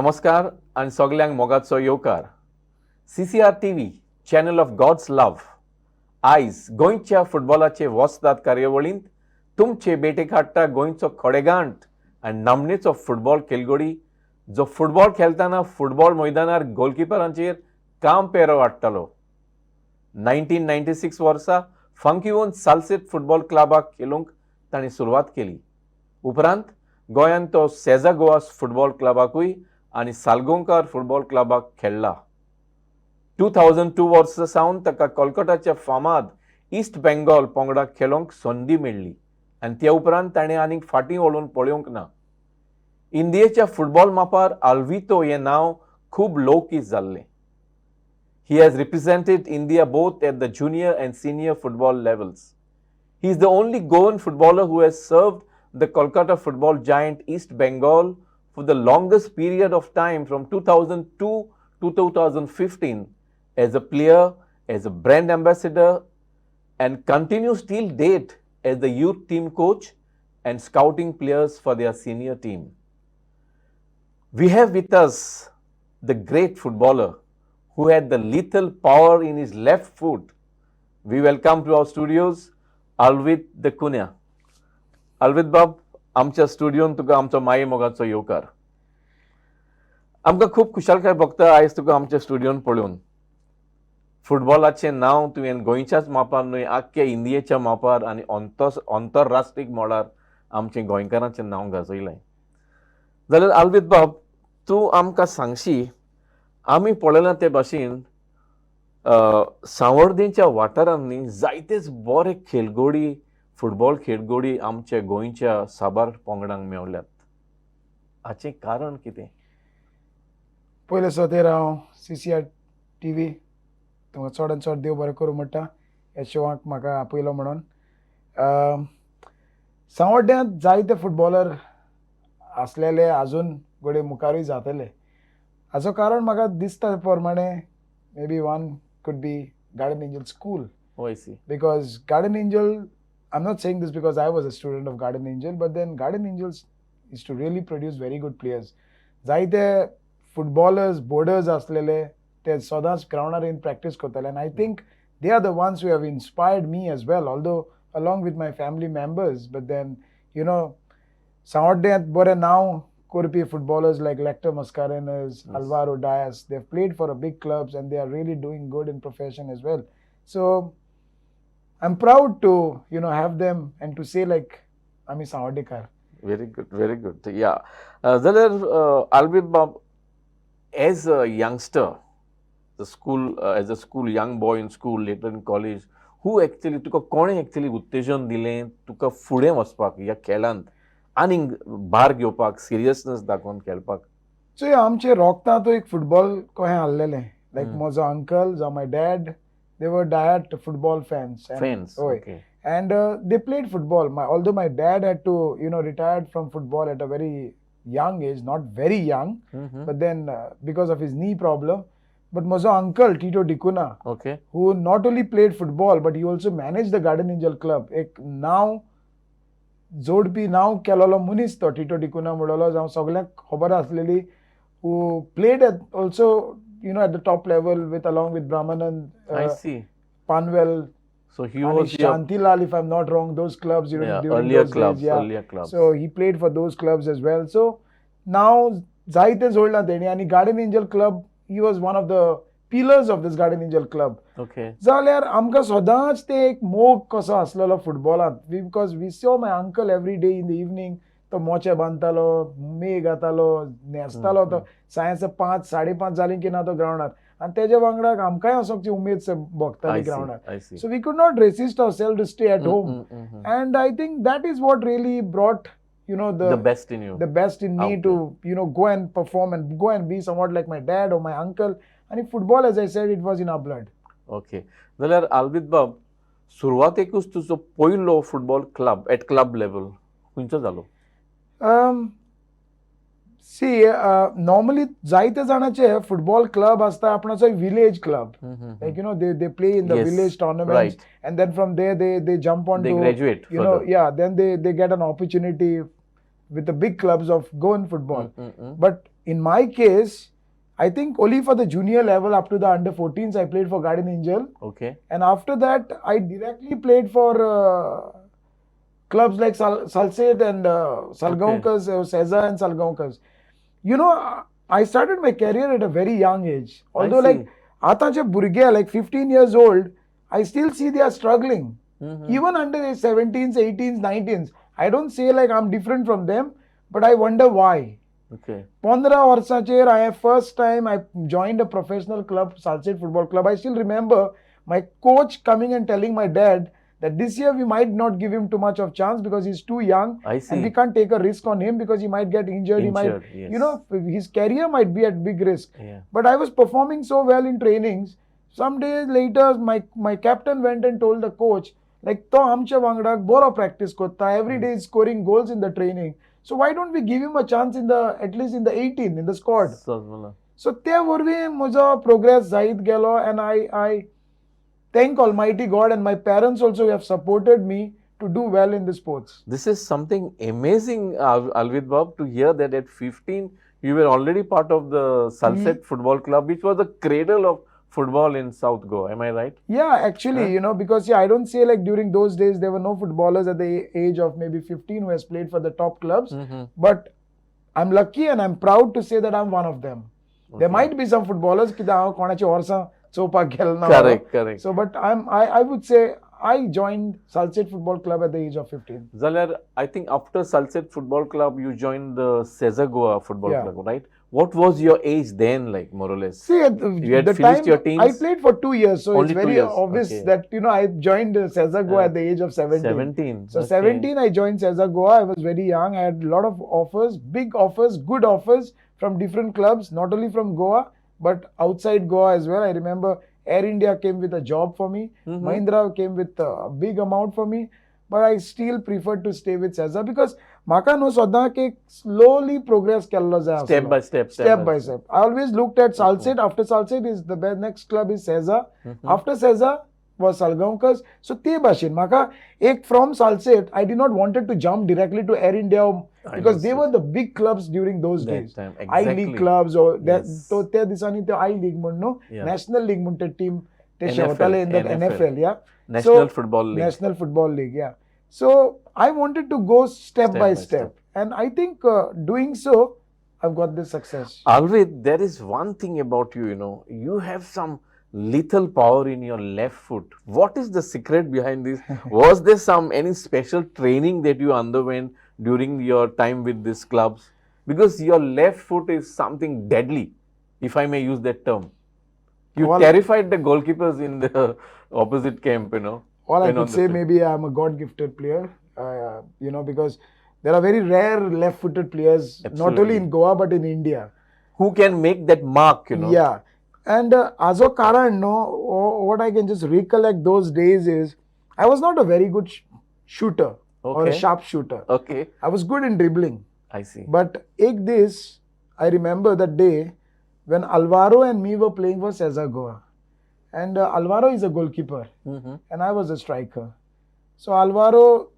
नमस्कार आणि सगळ्यांक मोगाचो येवकार. CCR TV, channel of God's love. आयज गोंयच्या फुटबॉलाचे वस्ताद कार्यावळींत तुमचे भेटेक हाडटा गोंयचो खोडेगांठ आनी नामनेचो फुटबॉल खेळगडी जो फुटबॉल खेळटाना फुटबॉल मैदानार गोलकिपरांचेर काम पेरो हाडटालो. 1996 वर्सा फंकिवोन साल्सेट फुटबॉल क्लबाक खेळूंक ताणें सुरवात केली. उपरांत गोंयांत तो सेजा गोवास फुटबॉल क्लबाकूय आनी सालगोंकार फुटबॉल क्लबाक खेळ्ळा. 2002 वर्सा सावन ताका कोलकाताच्या फामाद ईस्ट बेंगॉल पंगडाक खेळोंक संदी मेळ्ळी आनी त्या उपरांत ताणें आनीक फाटीं वळून पळोवंक ना. इंडियेच्या फुटबॉल मापार आल्वितो हें नांव खूब लौकीक जाल्लें. He has represented India both at the junior and senior football levels. He is the only Goan footballer who has served the Kolkata football giant East Bengal for the longest period of time from 2002 to 2015 as a player, as a brand ambassador, and continues till date as the youth team coach and scouting players for their senior team. We have with us the great footballer who had the lethal power in his left foot. We welcome to our studios Alvito the Gõychea. Alvito Bab, आमच्या स्टुडियोन तुका आमचो माये मोगाचो येवकार. आमकां खूब खुशालकाय भोगता आयज तुका आमच्या स्टुडियोन पळोवन. फुटबॉलाचें नांव तुवें गोंयच्याच मापार न्हय आख्ख्या इंडियेच्या मापार आनी अंतरराष्ट्रीय मोडार आमचें गोंयकारांचें नांव गाजयलें. जाल्यार आल्वितो बाब, तूं आमकां सांगशी, आमी पळयलां ते भाशेन सांवर्डेच्या वाठारांनी जायतेच बरे खेळगडी फुटबॉल खेळगडी आमच्या गोंयच्या साबार पंगडांक मेवल्यात. हाचें कारण कितें? पयले सतेर हांव CCR TV तुमकां चडांत चड देव बरें करूं म्हणटा ह्या शोवाक म्हाका आपयलो म्हणून. सांवड्ड्यांत जायते फुटबॉलर आसलेले, आजून घडये मुखारूय जातले. हाचो कारण म्हाका दिसता प्रमाणे may be one could be Garden Angel School. Oh, I see. Because Garden Angel, I'm not saying this because I was a student of Garden Angel, but then Garden Angels used to really produce very good players. जायते footballers borders आसलेले ते सदांच ग्राउंडार येवन practice करताले. And I think they are the ones who have inspired me as well, although along with my family members. But then, you know, सांवड्ड्यांत बरें नांव करपी footballers like Lecter Mascarenas, Alvaro Diaz, they've played for a big clubs and they are really doing good in profession as well. So I'm proud to, you know, have them and to say like, I'm a Sawadikar. Very good, very good. Yeah. Zalar, Alvito Bab, as a youngster, as a school young boy in school, later in college, who actually, तुका कोणे actually उत्तेजन दिलें तुका फुडें वचपाक ह्या खेळांत आनीक भार घेवपाक, सिरियसनेस दाखोवन खेळपाक? सो आमचे रोगतांत एक फुटबॉल कहें हाडलेलें. लायक म्हजो अंकल जावं my dad, they were diehard football fans. Okay. And they played football. Although my dad had to, you know, retired from football at a very young age, not very young, but then because of his knee problem. But my uncle, Tito Dicuna, okay, who not only played football, but he also managed the Garden Angel Club. Now, जोडपी नांव केलोलो मनीस तो Tito डिकुना म्हणलो, जावं सगळ्यांक खबर आसलेली, who played also, you know, at the top level with along with Brahmanand, I see, Panwell, so he was Shantilal, if I'm not wrong, those clubs, you know, during earlier those clubs, days, earlier clubs. So he played for those clubs as well. So now जायते जोडला तेणी आनी Garden Angel Club, he was one of the pillars of this Garden Angel Club. Okay. जाल्यार आमकां सदांच ते एक मोग कसो आसलेलो फुटबॉलांत, because we saw my uncle every day in the evening. तो मोचे बांदतालो, मे घातालो, न्हेसतालो तो सांजेचे 5, 5:30 जालीं की ना तो ग्राउंडार, आनी तेजे वांगडाक आमकांय वचपाची उमेद भोगताली ग्राउंडार. So we could not resist ourself to stay at home. And I think that is what really brought, you know, the best in you, the best in me to, you know, go and perform and go and be somewhat like my dad or my uncle. And football, as I said, it was in our blood. Okay. जाल्यार आल्वितो बाब, सुरवातेकूच तुजो पयलो football club at club level खंयचो जालो? See, normally जायते जाणांचे football club आसता आपणाचो village club. Like, you know, they play in the village tournaments, right, and then from there they jump on they to, graduate, you know, yeah, then they get an opportunity with the big clubs of Goan football. But in my case, I think only for the junior level up to the under 14s, I played for Garden Angel. Okay. And after that, I directly played for clubs like Salsette and Salgaonkars, Souza and Salgaonkars. You know, I started my career at a very young age. Although, like, Ata jab burge, like 15 years old, I still see they are struggling. Even under 17s, 18s, 19s. I don't say like I'm different from them, but I wonder why. Okay. 15 वर्षाचेर I first time I joined a professional club, Salsette Football Club. I still remember my coach coming and telling my dad that this year we might not give him too much of chance because he's too young and we can't take a risk on him because he might get injured. He might, yes. you know, his career might be at big risk. Yeah. But I was performing so well in trainings. Some days later, my captain went and told the coach, like, to amcha wangdak boro practice kotta, every day is scoring goals in the training. So why don't we give him a chance in the at least in the 18 in the squad? So त्या वरवी म्हजो progress जायत गेलो and I thank Almighty God and my parents also have supported me to do well in the sports. This is something amazing, Alvito Bab, to hear that at 15 you were already part of the Salsette Football Club, which was the cradle of football in South Goa. Am I right? Yeah, actually, you know, because I don't say like during those days there were no footballers at the age of maybe 15 who has played for the top clubs. But I'm lucky and I'm proud to say that I'm one of them. There might be some footballers ki konachi orsa chopa gelna. Correct. So, but I would say I joined Salsette Football Club at the age of 15. Zaler, I think after Salsette Football Club, you joined the Souza Goa Football Club, right? What was your age then, like, more or less? See, at the time, your teens? I played for 2 years, so Only it's very obvious that, you know, I joined Souza Goa at the age of 17. 17. So 17, I joined Souza Goa. I was very young. I had a lot of offers, big offers, good offers from different clubs, not only from Goa, but outside Goa as well. I remember Air India came with a job for me. Mahindra came with a big amount for me. But I still preferred to stay with Souza because Maka no soda ke slowly progress kello jay. Step by step. I always looked at Salsette. After Salsette is the next club is Souza. After Souza was Salgaonkars. So te bashin Maka ek from Salsette, I did not wanted to jump directly to Air India because they were the big clubs during those days. I-League clubs or that to te disani te I-League munno National League munte team te shawtale in the NFL, yeah. National Football League. National Football League, yeah. So I wanted to go step by step. And I think doing so, I've got this success. Alvito, there is one thing about you, you know, you have some lethal power in your left foot. What is the secret behind this? Was there any special training that you underwent during your time with these clubs? Because your left foot is something deadly, if I may use that term. You terrified the goalkeepers in the opposite camp, you know. All I could say, maybe I'm a God-gifted player, you know, because there are very rare left-footed players, not only in Goa, but in India. Who can make that mark, you know. Yeah. And as a Karan, no, what I can just recollect those days is, I was not a very good shooter or a sharp shooter. Okay. I was good in dribbling. I see. But I remember that day when Alvaro and me were playing for Souza Goa. And Alvaro is a goalkeeper and I was a striker. So Alvaro,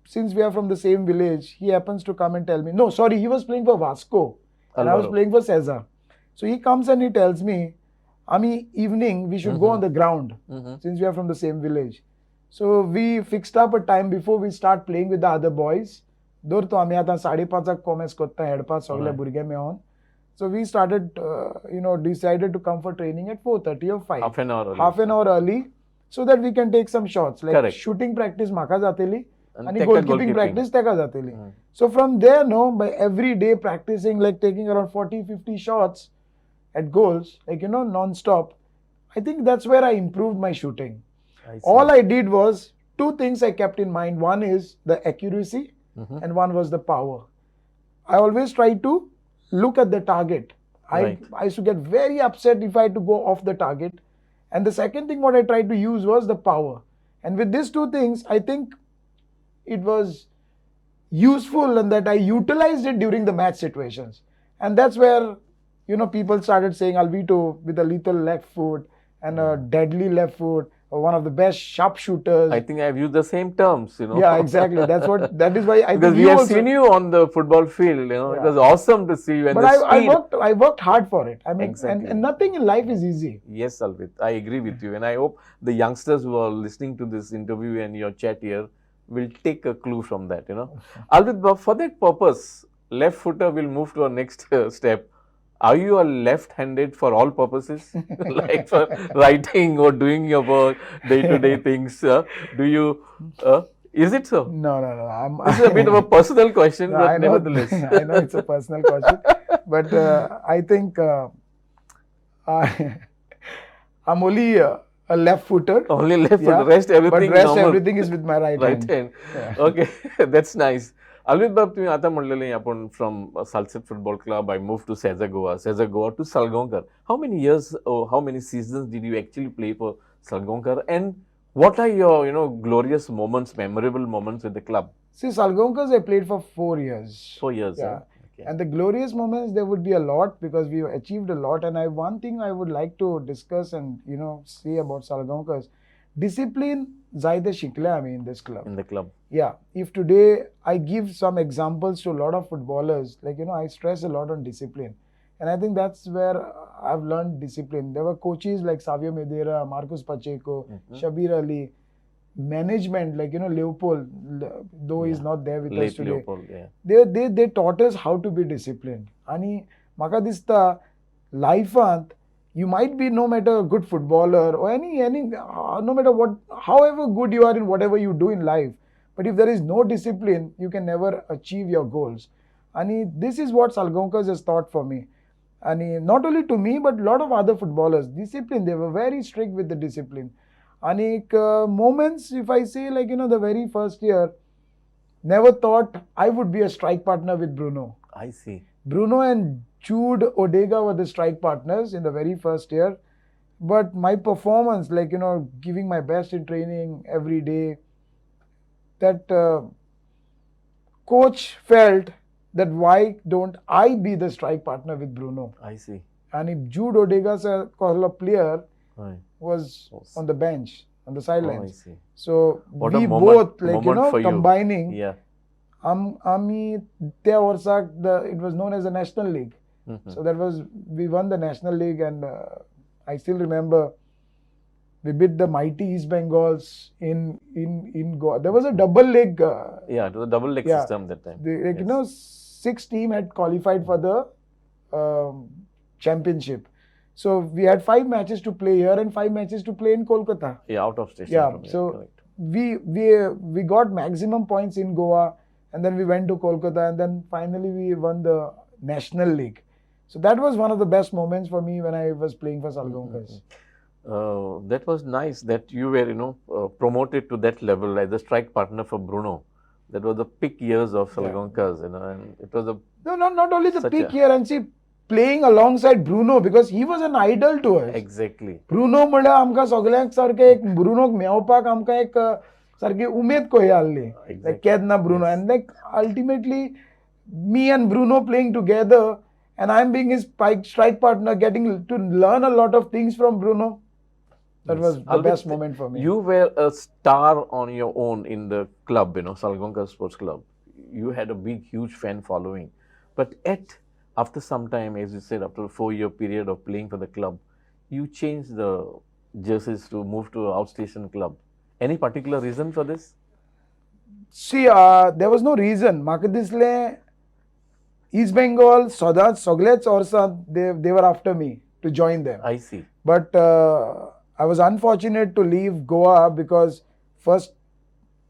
since we are from the same village, he happens to come and tell me, no, sorry, he was playing for Vasco and I was playing for Souza. So he comes and he tells me, Ami, evening, we should go on the ground since we are from the same village. So we fixed up a time before we start playing with the other boys. Dur to ami ata 5:30 commence kotta head pass sogle burge me on. So we started, decided to come for training at 4:30 or 5. Half an hour early, so that we can take some shots. Like shooting practice maka jateli and goalkeeping practice teka jateli. So from there, by every day practicing, like taking around 40-50 shots at goals, like, non-stop. I think that's where I improved my shooting. All I did was, two things I kept in mind. One is the accuracy and one was the power. I always try to look at the target. I used to get very upset if I had to go off the target. And the second thing what I tried to use was the power. And with these two things, I think it was useful and that I utilized it during the match situations. And that's where, people started saying Alvito with a lethal left foot and a deadly left foot. one of the best sharpshooters. I think I've used the same terms, Yeah, exactly. That is why I because think we you have also, seen you on the football field, it Yeah. was awesome to see you and but the speed. I worked hard for it. I mean, Exactly. and nothing in life is easy. Yes, Alvit, I agree with you. And I hope the youngsters who are listening to this interview and your chat here will take a clue from that, Alvit, but for that purpose, left footer will move to our next step. Are you a left-handed for all purposes? Like for writing or doing your work, day-to-day things? Do you, is it so? No. This is a bit of a personal question, No, but I know, nevertheless. I know it's a personal question, but I think I'm only a left footer. Only left Yeah, foot, rest everything but rest normal. everything is with my right Right hand. hand. Yeah. Okay, that's nice. Alvit बाब तुम्ही आता म्हणलेले आपण from Salset Football Club, I moved to Souza Goa to Salgonkar. How many years or how many seasons did you actually play for Salgonkar? And what are your glorious moments, memorable moments with the club? See, Salgonkars I played for 4 years. 4 years. Yeah. Okay. And the glorious moments, there would be a lot because we achieved a lot. And one thing I would like to discuss and say about Salgonkars, discipline zaide shikla I mean in this club. In the club. Yeah. If today I give some examples to a lot of footballers, like I stress a lot on discipline. And I think that's where I've learned discipline. There were coaches like Savio Medera, Marcus Pacheco, Shabir Ali, management like Leopold, though he's not there with us today. Leopold, yeah. They taught us how to be disciplined. And maka dista lifeant you might be no matter a good footballer or any no matter what, however good you are in whatever you do in life, but if there is no discipline, you can never achieve your goals. And this is what Salgonkars has taught for me. And not only to me, but a lot of other footballers, discipline, they were very strict with the discipline. And moments, if I say like, the very first year, never thought I would be a strike partner with Bruno. I see. Bruno and Jude Odega were the strike partners in the very first year. But my performance, like, giving my best in training every day, that coach felt that why don't I be the strike partner with Bruno? I see. And if Jude Odega's a player was on the bench, on the sidelines. I see. So what we moment, both, like, combining. Yeah. It was known as the National League. So we won the National League, and I still remember we beat the mighty East Bengals in Goa. There was a double leg. It was a double leg system that time. 6 teams had qualified for the championship. So we had 5 matches to play here and 5 matches to play in Kolkata. Yeah, out of station. Yeah, from here, so correct. we got maximum points in Goa, and then we went to Kolkata, and then finally we won the National League. So that was one of the best moments for me when I was playing for Salgonkars. That was nice that you were, promoted to that level as the strike partner for Bruno. That was the peak years of Salgonkars, and it was not only the peak year, and see, playing alongside Bruno, because he was an idol to us. Exactly. Bruno म्हणल्यार आमकां सगळ्यांक सारके एक ब्रुनोक मेवपाक आमकां एक सारकी उमेद कशी आसली. Like केन्ना Bruno, and like ultimately me and Bruno playing together, and I'm being his strike partner, getting to learn a lot of things from Bruno. That was the best moment for me. You were a star on your own in the club, Salgonkar Sports Club. You had a big, huge fan following. But after some time, as you said, after a 4-year period of playing for the club, you changed the jerseys to move to an outstation club. Any particular reason for this? See, there was no reason. Makadisle, East Bengal, Soglets Orsa, they were after me to join them. I see. But I was unfortunate to leave Goa because first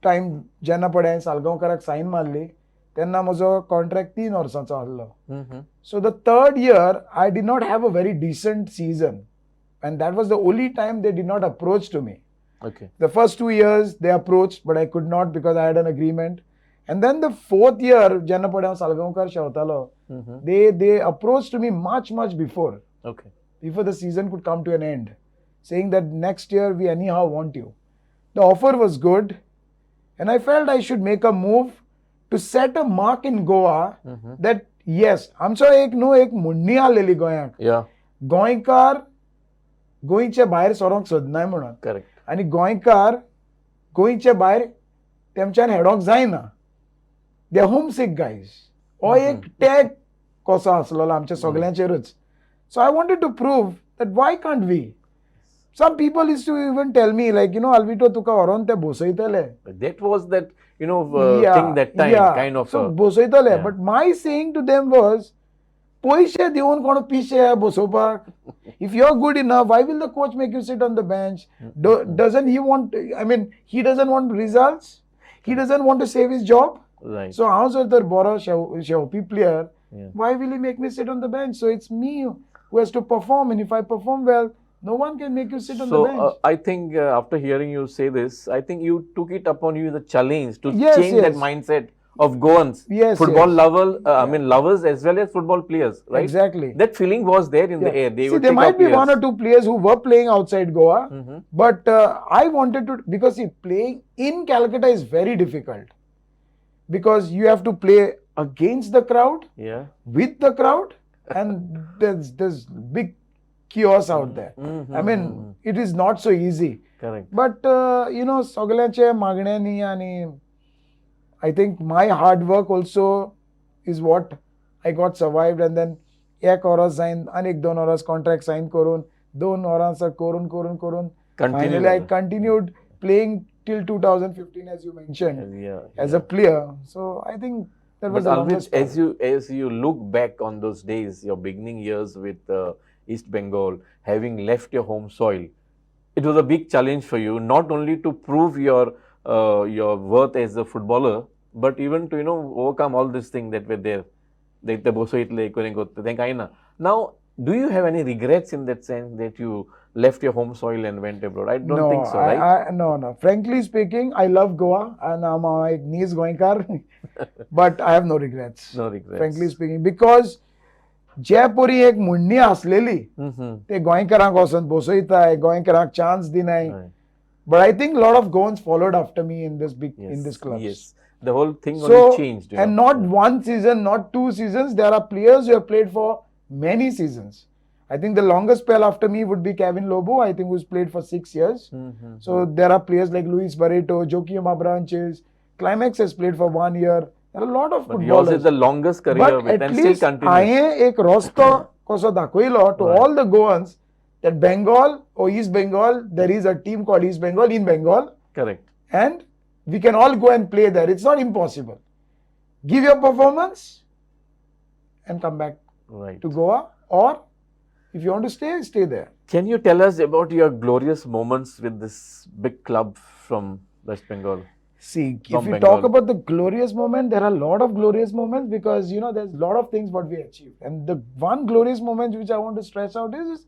time Jenna Padayan Salgonkarak sign marli, tenna म्हजो contract 3 वर्सांचो आसलो. So the third year, I did not have a very decent season. And that was the only time they did not approach to me. Okay. The first 2 years, they approached, but I could not because I had an agreement. And then the 4th year, Jenna Padayan Salgonkar Shautalo, they approached to me much before. Okay. Before the season could come to an end, saying that next year we anyhow want you. The offer was good, and I felt I should make a move to set a mark in Goa that yes, आमचो एक मुन्नी आलेली गोंयांक. Yeah. गोंयकार गोंयचे भायर सरोंक सोदनाय म्हणून. Correct. आनी गोंयकार गोंयचे भायर तेमच्यान हेडोंक जायना. They home sick guys. हो एक टॅग कसो आसलेलो आमच्या सगळ्यांचेरूच. So I wanted to prove that why can't we. Some people used to even tell me, like, Alvito, तुका व्हरोन ते बसयतले. That was that, thing that time, kind of. So बसयतले. yeah. But my saying to them was, पैसे दिवन कोण पिशे बसोवपाक? If you're good enough, why will the coach make you sit on the bench? Doesn't he want, he doesn't want results? He doesn't want to save his job? Right. So हांव जर तर बरो शेवपी player, Yeah. why will he make me sit on the bench? So it's me who has to perform, and if I perform well, no one can make you sit on the bench. I think after hearing you say this, I think you took it upon you the challenge to Yes, change that yes. mindset of Goans, Yes, football yes. lovers as well as football players, right? Exactly. That feeling was there in the Yeah. air. They See, would there take might up be players. one or two players who were playing outside Goa, Mhm. but I wanted to, because see, playing in Calcutta is very difficult, because you have to play against the crowd, Yeah. with the crowd, and there's big chaos out there. Mhm. It is not so easy. Correct. But सगळ्यांचे मागण्यांनी आणि I think my hard work also is what I got survived, and then एक वरस जायन आनी 2 वरस contract sign करून 2 वरांचा करून Continue finally I जालें. continued playing till 2015, as you mentioned, Yeah. as a player. So I think that was But the Alvit, longest part. as you look back on those days, your beginning years with East Bengal, having left your home soil, it was a big challenge for you, not only to prove your worth as a footballer, but even to overcome all these things that were there. The bosoitle koning gotte then kaina. Now, do you have any regrets in that sense that you left your home soil and went abroad? I don't think so, right? No. Frankly speaking, I love Goa, and I'm a knees Gõychea, but I have no regrets. No regrets. Frankly speaking, because जे परी एक म्हणणी असलेली ते गोंयकारांक वचून बसयताय, गोंयकारांक chance दिनाय. Right. But I think a lot of Goans followed after me in this Yes, clubs. yes. The whole thing So, only changed. and not one season, not 2 seasons. There are players who have played for many seasons. I think the longest spell after me would be Kevin Lobo, I think, who's played for 6 years. So there are players like Luis Barreto, Joaquim Abranches. Climax has played for 1 year. There are a lot of But yours footballers. is the longest career But with at and still least continues. हांवें एक रस्तो कसो दाखयलो to Right. all the Goans that Bengal or East Bengal, there is a team called East Bengal in Bengal, Correct. and we can all go and play there. It's not impossible. Give your performance and come back Right. to Goa, or if you want to stay, stay there. Can you tell us about your glorious moments with this big club from West Bengal? See, From if we Bengal. talk about the glorious moment, there are a lot of glorious moments, because there's a lot of things what we achieved, and the one glorious moment which I want to stress out is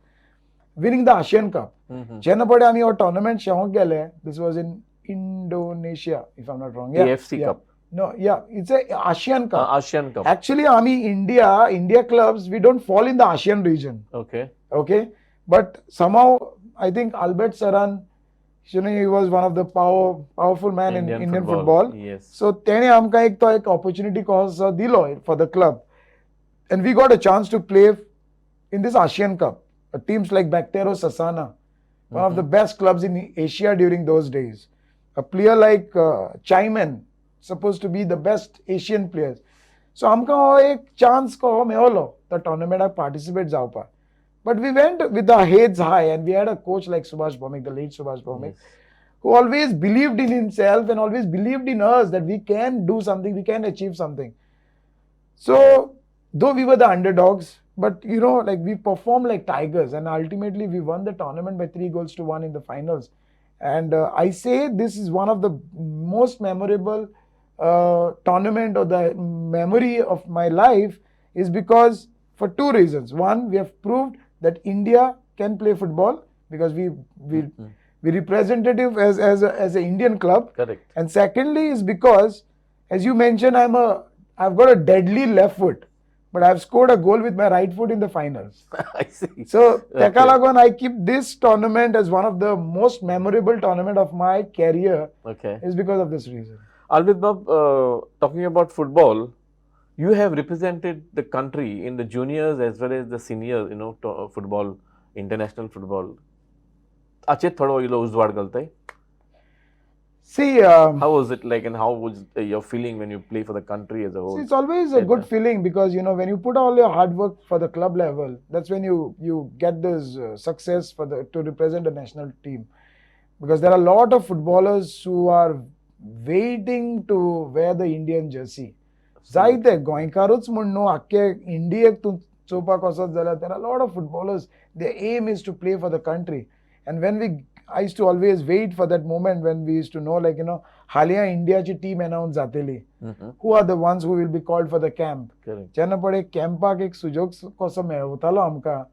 winning the Asian Cup. जेन्ना पडे आमी हो tournament शेवंक गेले, this was in Indonesia, if I'm not wrong. AFC Cup. No, yeah, it's a Asian Cup. Asian Cup. Actually, India clubs, we don't fall in the Asian region. Okay. But somehow, I think Albert Saran, he was one of the powerful man in Indian football. Yes. So, तेणे आमकां एक opportunity कसो दिलो for the club. And we got a chance to play in this Asian Cup. Teams like Bactero Sasana, one of the best clubs in Asia during those days. A player like Chaiman, supposed to be the best Asian players. So आमकां हो एक chance को मेळ्ळो the tournament participate जावपाक. But we went with our heads high, and we had a coach like Subhash Bhomik, the late Subhash Bhomik, who always believed in himself and always believed in us that we can do something, we can achieve something. So though we were the underdogs, but we performed like tigers, and ultimately we won the tournament by 3-1 in the finals. And I say this is one of the most memorable tournament, or the memory of my life, is because for 2 reasons. One, we have proved that India can play football, because we representative as an Indian club. Correct. And secondly is because, as you mentioned, I've got a deadly left foot, but I've scored a goal with my right foot in the finals. I see. So, Teka Lagon, I keep this tournament as one of the most memorable tournament of my career. Okay. Is because of this reason. Alvit Bab, talking about football, you have represented the country in the juniors as well as the seniors, football, international football. Ache thodo ilo उजवाड घालताय. See, How was it like, and how was your feeling when you play for the country as a whole? it's always a good feeling because when you put all your hard work for the club level, that's when you get this success for to represent the national team. Because there are a lot of footballers who are waiting to wear the Indian jersey. जायते गोंयकारूच म्हूण न्हू आख्खे इंडियेक तूं चोवपाक वचत जाल्यार there are a lot of footballers. Their aim is to play for the country. And when I used to always wait for that moment when we used to know, like, हालिया इंडियाची team announce जातली. Who are the ones who will be called for the camp? जेन्ना पळय कॅम्पाक एक सुजोग कसो मेळवतालो आमकां,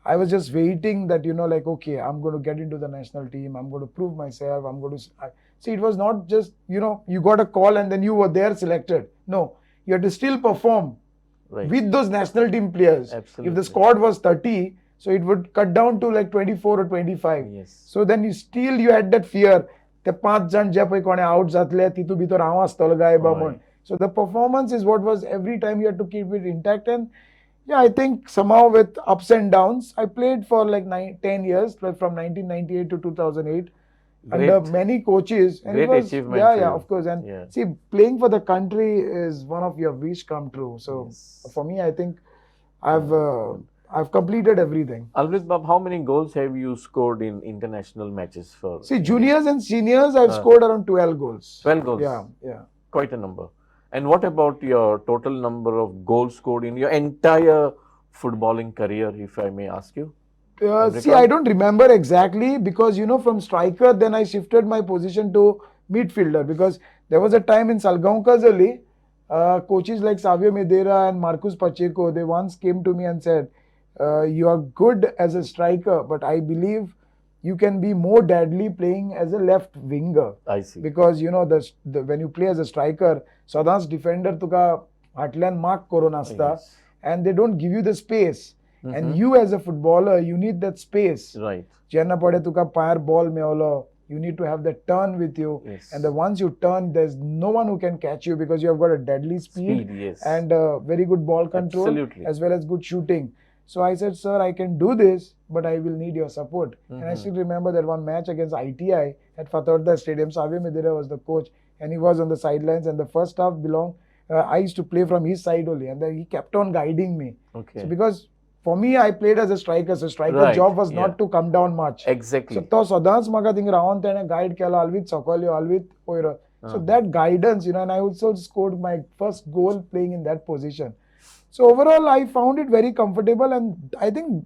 I was just waiting that, like, okay, I'm going to get into the national team. I'm going to prove myself. I'm going to see. It was not just, you got a call and then you were there selected. No, you had to still perform with those national team players. Absolutely. If the squad was 30, so it would cut down to like 24 or 25. Yes. So then you had that fear. The 5 जण जे पळय कोणे out जातले तितू भितर हांव आसतलो गाय बा म्हण. So the performance is what was every time you had to keep it intact. And yeah, I think somehow with ups and downs, I played for like 10 years, like from 1998 to 2008, under many coaches. And great achievement. Yeah, of course. And see, playing for the country is one of your wish come true. So for me, I think I've completed everything. Alvito Bab, how many goals have you scored in international matches for? See, juniors and seniors, I've scored around 12 goals. 12 goals? Yeah. Quite a number. And what about your total number of goals scored in your entire footballing career, if I may ask you? See, I don't remember exactly because, from striker, then I shifted my position to midfielder because there was a time in Salgaonkars early, coaches like Savio Medera and Marcus Pacheco, they once came to me and said, you are good as a striker, but I believe you can be more deadly playing as a left winger. I see. Because, when you play as a striker, Sodans defender tuka hatlan mark koron asta, and they don't give you the space. And you as a footballer, you need that space. Right. Jenna pade tuka pyre ball meolo. You need to have that turn with you. Yes. And once you turn, there's no one who can catch you because you have got a deadly speed and very good ball control. Absolutely. As well as good shooting. So I said, sir, I can do this, but I will need your support. And I still remember that one match against ITI at Fatehpur Stadium. Savio Medera was the coach and he was on the sidelines, and the first half I used to play from his side only, and then he kept on guiding me. Okay. So because for me, I played as a striker, so striker job was not to come down much. Exactly. So to Sodans maga thing raon tene guide kela Alvito Sokolio, Alvito Oira. So that guidance, and I also scored my first goal playing in that position. So overall, I found it very comfortable, and I think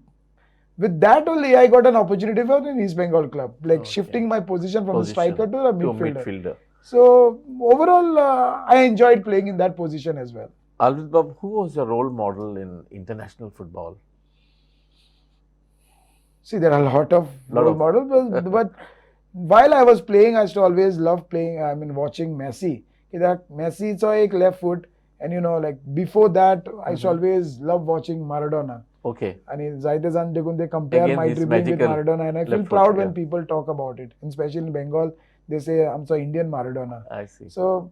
with that only I got an opportunity for an East Bengal club, like shifting my position from a striker to a midfielder. So overall, I enjoyed playing in that position as well. Alvito Bab, who was your role model in international football? See, there are a lot of role models, but while I was playing, I used to always love playing. I mean, watching Messi. Messi is a left foot, and like before that, I used to always love watching Maradona. Okay. And they compare my dribbling with Maradona, and I feel proud when people talk about it. And especially in Bengal, they say I'm so Indian Maradona. I see. So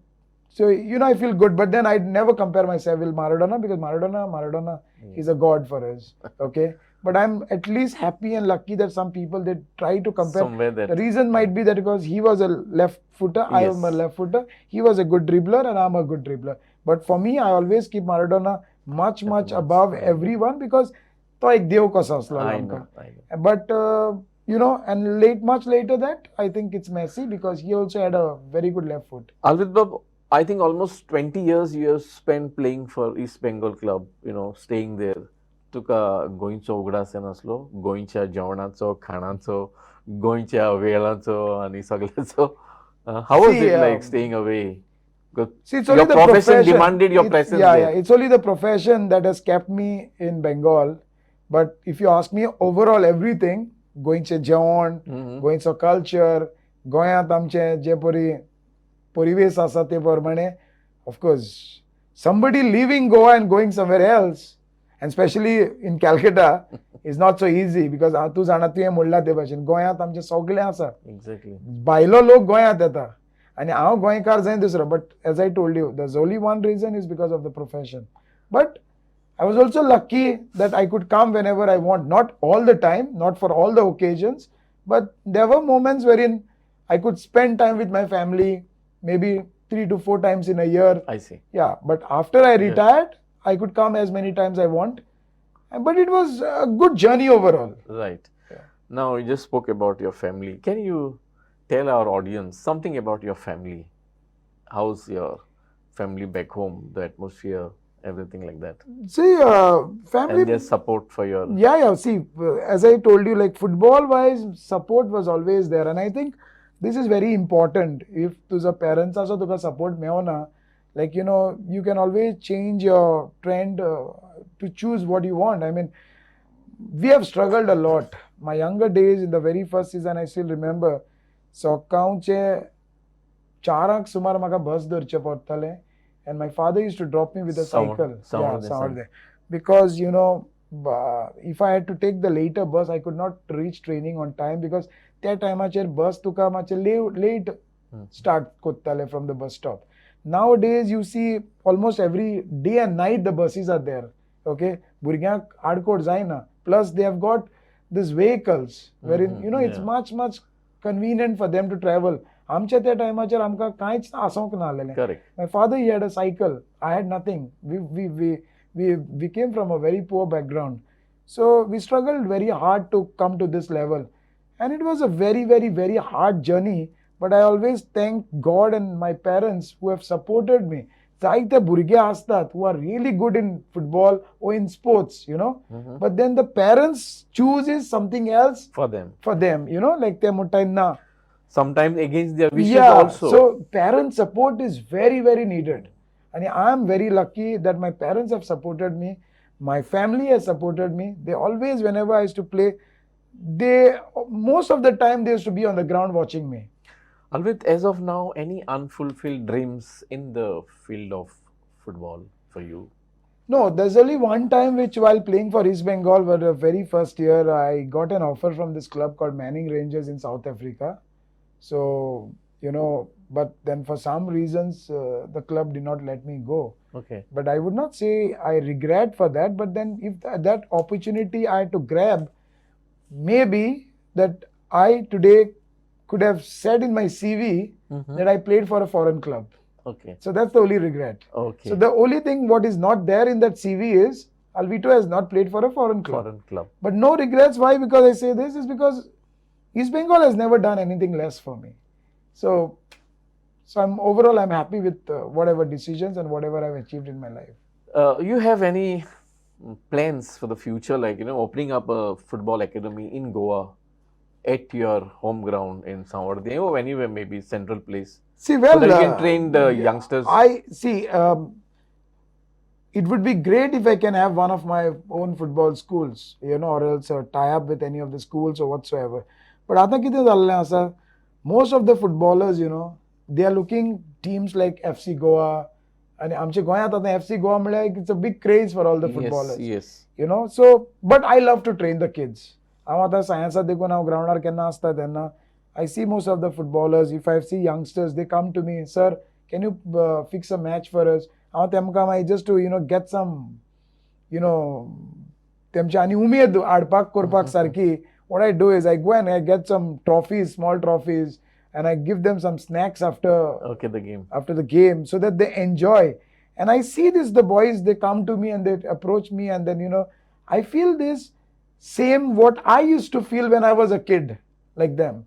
I feel good, but then I'd never compare myself with Maradona because Maradona, he's a god for us. Okay. But I'm at least happy and lucky that some people, they try to compare. The reason might be that because he was a left footer, I am a left footer. He was a good dribbler and I'm a good dribbler. But for me, I always keep Maradona much above everyone because to ek dev ka saasla lamka. But and much later that, I think it's Messi because he also had a very good left foot. Alvito Bab, I think almost 20 years you have spent playing for East Bengal club, staying there. तुका गोंयचो उगडास नासलो, गोंयच्या जेवणाचो, खाणाचो, गोंयच्या वेळाचो आनी सगळ्याचो. How was it like staying away? See, it's only your profession demanded your presence there. It's only the profession that has kept me in Bengal. But if you ask me overall everything, गोंयचे जेवण, गोंयचो culture, गोंयांत आमचे जे परिवेश आसा ते प्रमाणे, of course, somebody leaving Goa and going somewhere else, and especially in Calcutta, is not so easy because तू जाणा तुवें म्हणला ते भाशेन गोंयांत आमचे सगळें आसा. Exactly. भायलो लोक गोंयांत येता आनी हांव गोंयकार जाय दुसरो. But as I told you, there's only one reason is because of the profession. But I was also lucky that I could come whenever I want. Not all the time, not for all the occasions, but there were moments wherein I could spend time with my family maybe 3 to 4 times in a year. I see. Yeah, but after I Yeah. retired, I could come as many times I want. But it was a good journey overall. Right. Yeah. Now, you just spoke about your family. Can you tell our audience something about your family? How's your family back home, the atmosphere, everything like that? See, family. And their support for your... Yeah. See, as I told you, like football-wise, support was always there, and I think this is very important. If तुझा parents also तुझा support में हो ना, like you can always change your trend to choose what you want. I mean, we have struggled a lot. My younger days, in the very first season, I still remember. सकाळचे 4 सुमार म्हाका बस धरचे पडटालें, and my father used to drop me with a cycle. Saturday. Because if I had to take the later bus, I could not reach training on time because त्या टायमाचेर बस तुका मातशें late start कोत्ताले from the bus stop. Nowadays, you see almost every day and night the buses are there. Okay, भुरग्यांक आडकोड जायना. Plus they have got these vehicles wherein it's much convenient for them to travel. आमच्या त्या टायमाचेर आमकां कांयच आसोंक ना आसलेलें. Correct. My father, he had a cycle. I had nothing. We came from a very poor background. So we struggled very hard to come to this level. And it was a very, very, very hard journey. But I always thank God and my parents who have supported me. जायते भुरगे आसतात who are really good in football or in sports, But then the parents chooses something else For them. Like they mutaina. Sometimes against their wishes also. So parent support is very, very needed. And I am very lucky that my parents have supported me. My family has supported me. They always, whenever I used to play, most of the time they used to be on the ground watching me. Alvito, as of now, any unfulfilled dreams in the field of football for you? No, there's only one time which while playing for East Bengal, for the very first year, I got an offer from this club called Manning Rangers in South Africa. So, but then for some reasons, the club did not let me go. Okay. But I would not say I regret for that. But then if that opportunity I had to grab, maybe that I today could have said in my CV that I played for a foreign club. Okay. So that's the only regret. Okay. So the only thing what is not there in that CV is Alvito has not played for a foreign club. But no regrets. Why? Because I say this is because East Bengal has never done anything less for me. So I'm happy with whatever decisions and whatever I've achieved in my life. You have any plans for the future, like opening up a football academy in Goa at your home ground in Savardi or anywhere, maybe central place? See, well, so that you can train the youngsters. I see. It would be great if I can have one of my own football schools, or else tie up with any of the schools or whatsoever. But most of the footballers, they are looking teams like FC Goa. And आमचे गोंयांत आतां FC Goa, it's a big craze for all the footballers. Yes. So, but I love to train the kids. हांव आतां सायन्साक देखून हांव ग्राउंडार केन्ना आसता तेन्ना I see most of the footballers, if I see youngsters, they come to me, sir, can you fix a match for us? हांव तेमकां just to, get some, तेमची आनी उमेद हाडपाक करपाक सारकी, what I do is I go and I get some trophies, small trophies, and I give them some snacks after the game so that they enjoy. And I see the boys, they come to me and they approach me, and then, I feel this same what I used to feel when I was a kid, like them.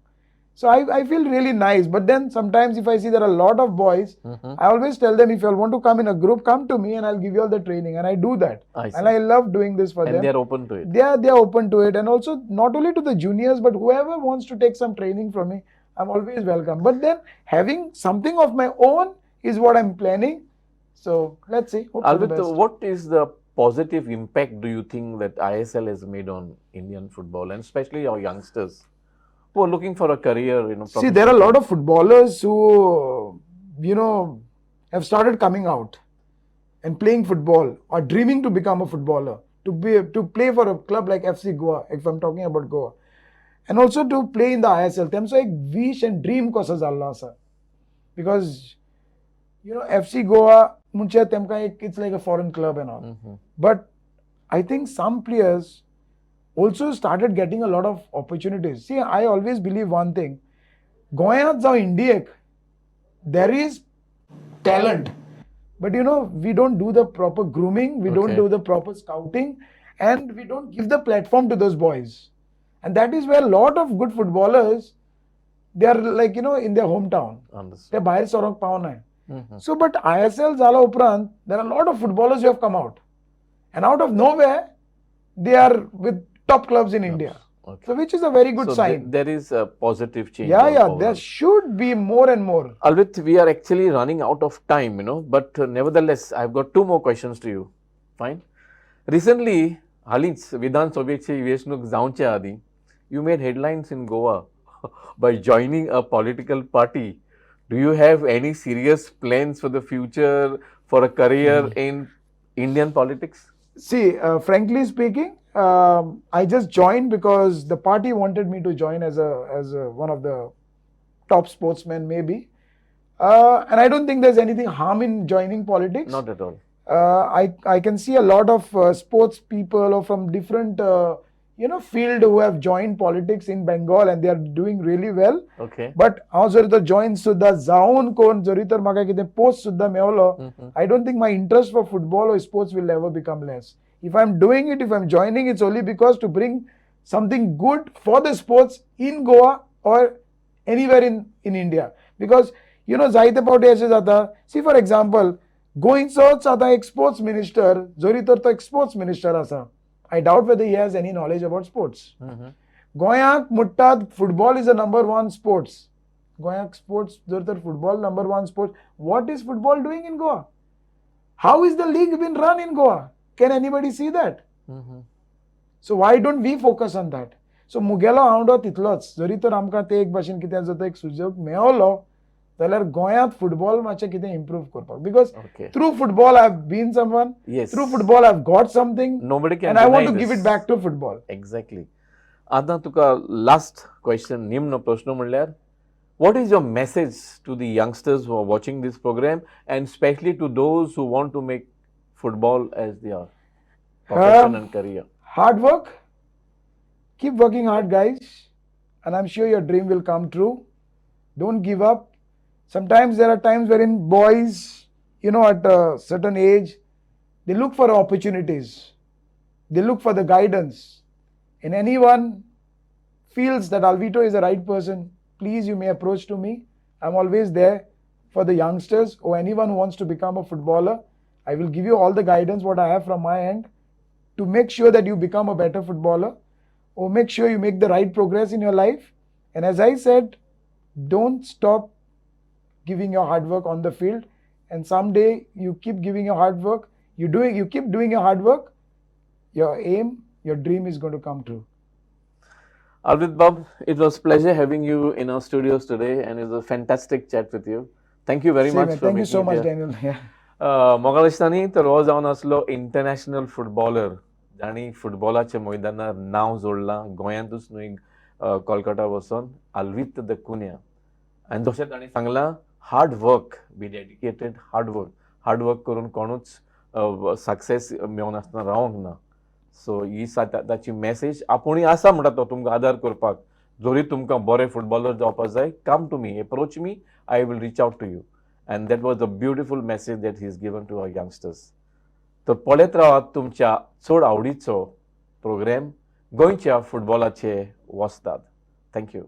So I feel really nice. But then sometimes if I see there are a lot of boys, I always tell them, if you all want to come in a group, come to me and I'll give you all the training. And I do that. And I love doing this for them. And they're open to it. They are open to it. And also not only to the juniors, but whoever wants to take some training from me, I'm always welcome. But then having something of my own is what I'm planning. So let's see. Alvito, what is the positive impact do you think that ISL has made on Indian football, and especially our youngsters who are looking for a career? See, there are a lot of footballers who, have started coming out and playing football or dreaming to become a footballer, to play for a club like FC Goa, if I'm talking about Goa, and also to play in the ISL. Temso ek wish and dream kosa zalla sir, because FC Goa, it's like a foreign club and all. But I think some players also started getting a lot of opportunities. See, I always believe one thing. गोंयांत जावं इंडियेक there is talent, but we don't do the proper grooming, we don't Okay. do the proper scouting, and we don't give the platform to those boys. And that is where a lot of good footballers, they are like in their hometown, Understood. ते भायर सरोंक पावनाय. Mhm. So but ISL जाला उपरांत there are a lot of footballers who have come out, and out of nowhere they are with top clubs in India. Okay. So which is a very good So sign. there is a positive change. Yeah, overall. there should be more and more. Alvit, we are actually running out of time, but nevertheless, I've got two more questions to you. Fine. Recently, हालींच विधानसभेची वेंचणूक जावचे आदीं, you made headlines in Goa by joining a political party. Do you have any serious plans for the future for a career in Indian politics? See, frankly speaking, I just joined because the party wanted me to join as one of the top sportsmen, maybe. And I don't think there's anything harm in joining politics. Not at all. I can see a lot of sports people or from different field who have joined politics in Bengal, and they are doing really well. Okay. But हांव जरी तर join सुद्धा जावन कोण जरी तर म्हाका कितें post सुद्धा मेवलो, I don't think my interest for football or sports will ever become less. If I'm doing it, if I'm joining, it's only because to bring something good for the sports in Goa or anywhere in India. Because जायते फावटी अशें जाता, see for example, गोंयचोच आतां एक sports minister जरी तर तो एक sports minister आसा, I doubt whether he has any knowledge about sports. गोंयांत म्हणटात football is a number one sports. गोंयांत स्पोर्ट्स जर तर football number one sports, what is football doing in Goa? How is the league been run in Goa? Can anybody see that? So why don't we focus on that? So मुगेलो हांवडो तितलोच, जरी तर आमकां ते एक भाशेन कितें जर एक सुजोग मेवलो जाल्यार गोंयांत फुटबॉल मातशें कितें इम्प्रूव करपाक. Because Okay. through football I've been someone, Yes. through football I've got something, Nobody can and I want deny to give this. it back to football. Exactly. आता तुका लास्ट क्वेश्चन, निम्न प्रश्न म्हणल्यार, what is your message to the youngsters who are watching this program, and especially to those who want to make football as their profession and career? Hard work. Keep working hard, guys, and I'm sure your dream will come true. Don't give up. Sometimes there are times wherein boys, at a certain age, they look for opportunities. They look for the guidance. And anyone feels that Alvito is the right person, please, you may approach to me. I'm always there for the youngsters or anyone who wants to become a footballer. I will give you all the guidance what I have from my end to make sure that you become a better footballer, or make sure you make the right progress in your life. And as I said, don't stop giving your hard work on the field. And someday you keep giving your hard work, you keep doing your hard work, your aim, your dream is going to come true. Alvit Bab, it was pleasure having you in our studios today, and it was a fantastic chat with you. Thank you very Same much here. for Thank you making so it much, here. Daniel. Yeah. मोगालिस्तानी तर हो जावन आसलो international footballer, जाणी फुटबॉलाच्या मैदानार नांव जोडलां, गोंयांतूच न्हय कोलकाता वचून, अल्वित the कुन्या. आनी जशें ताणें सांगलां, hard work, be dedicated, hard work करून कोणूच सक्सेस मेळून आसतना रावंक ना. सो ही ताची मॅसेज आपुणूय आसा म्हणटा तो तुमकां आदार करपाक. जरी तुमकां बरे फुटबॉलर जावपाक जाय, come to me, approach me, I will reach out to you. And that was a beautiful message that he's given to our youngsters. तर पळयत रावात तुमच्या चड आवडीचो प्रोग्राम गोंयच्या फुटबॉलाचे वस्ताद. थँक्यू.